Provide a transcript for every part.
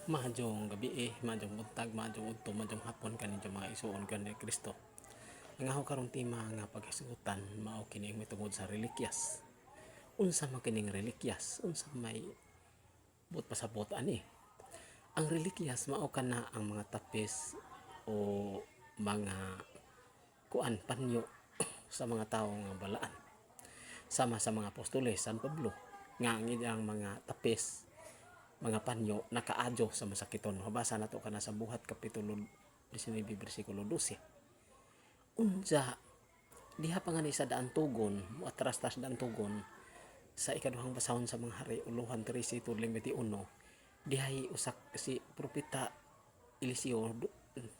Mahadjong gabi mahadjong buntag, mahadjong udto, mahadjong hapon kaninyo mga isuon kan ni Kristo. Ang ako karong tema nga paghisgutan mao kini mitungod sa relikyas. Unsa man kining relikyas? Unsa may buot pasabot ani? Ang relikyas mao kana ang mga tapis o mga kuan panyo sa mga tawo nga balaan. Sama sa mga apostoles San Pablo nga ang mga tapis mga panyo nakaadyo sa masakiton. Mabasa nato kana sa Buhat kapitulo 19 bersikulo 12. Unsa diha pa nga ni sa daan tugon, atras tas daan tugon sa ikaduhang basahon sa mga hari uluhan 13:21. Dihay usak si propeta Eliseo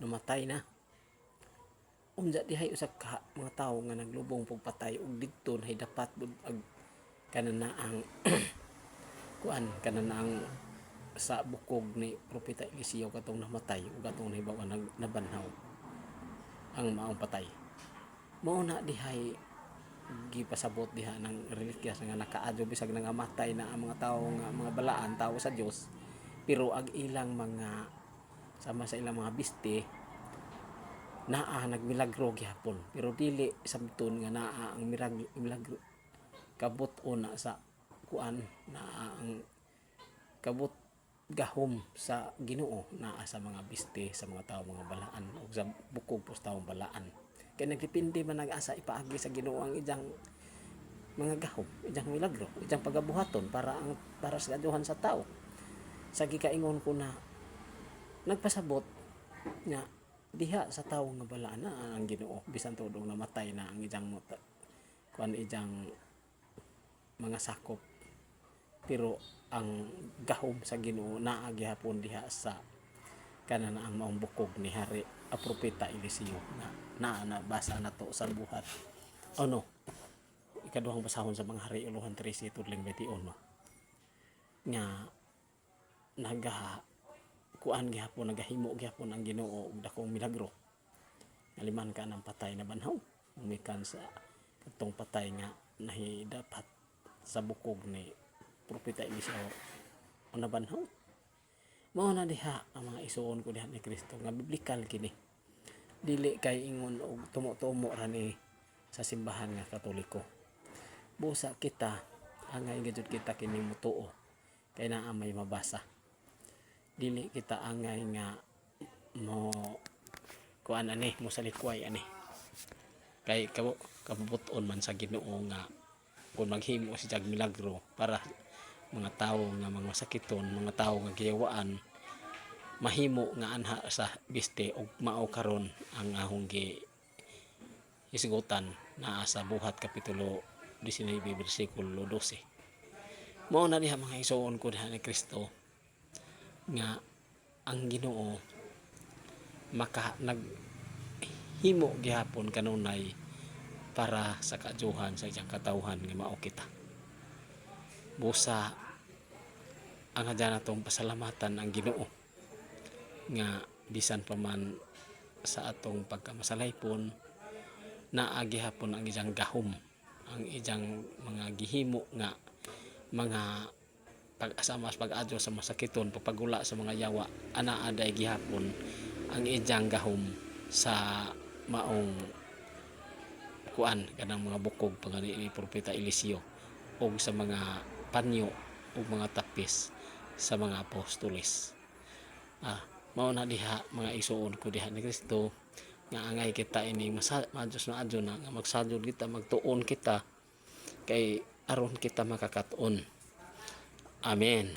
namatay na. Unsa dihay usak ka mga tawo nga naglubong pagpatay ug didto nahay dapat ag kanana ang kuan kanana ang sa bukog ni propeta Eliseo katong namatay ug katong nahibawan nabanhaw ang maong patay. Mao na dihay gipasabot diha ng relikyas nga nakaadyo bisag nangamatay na ang mga tawo nga mga balaan tawo sa Dios, pero ag ilang mga sama sa ilang mga biste naa nagmilagro gyapon, pero dili sabton nga naa ang milagro kabut una sa kuan naa ang kabut gahom sa Ginoo naa sa mga biste sa mga tawo mga balaan ug sa bukog pus tawo balaan. Kaya nagdepende man nag-asa ipaagi sa Ginoo ang ijang mga gahom, ijang milagro, ijang pagabuhaton para sa kaduhan sa tao. Sa gikaingon ko na nagpasabot nga diha sa tawo nga balaan na ang Ginoo bisan tudong namatay na ang ijang kuan ijang mga sakop, pero ang gahom sa Ginoo naa gyapon diha sa kanana ang maong bukog ni hari a propeta Eliseo na nabasa nato sa Buhat no ikaduhang basahon sa mga hari uluhan 13:21 nga naga kuan gyapon nagahimo gyapon ang Ginoo og dakong milagro ngaliman ka ng patay na banhaw umikan sa katong patay nga nahidapat sa bukog ni propeta Eliseo o nabanhaw. Mao na diha ang mga isuon ko diha ni Kristo nga biblikal kini. Dili kay ingon og tumo-tumo ra ni sa simbahan nga Katoliko. Busa kita angay gyud kita kini mutuo kay naa may mabasa. Dili kita angay nga mo kuan ani mo salikway ani. Kay kabubuton man sa Ginoo nga kung maghimo siya milagro para mga tawo nga mga sakiton, mga tawo nga giyawaan mahimo nga anha sa biste ug mao karon ang ahong isgutan naa sa Buhat kapitulo 19 bersikulo 12. Mao na diha mga isuon ko diha ni Kristo nga ang Ginoo naghimo gihapon kanunay para sa kaadyohan sa iyang katawhan nga mao kita. Busa ang hadya natong pasalamatan ang Ginoo nga bisan pa man sa atong pagkamasalaypon naa gihapon ang iyang gahom, ang iyang mga gihimo nga mga pag-asamas pag-adyo sa masakiton pagpagula sa mga yawa anaa day gihapon ang iyang gahom sa maong kuan kanang mga bukog pagani ni propeta Eliseo og sa mga panyo ug mga tapis sa mga apostoles. Mao na diha mga isuon ko diha ni Kristo nga angay kita ini maadyo na nga magsayod kita magtuon kita kay aron kita makakat-on. Amen.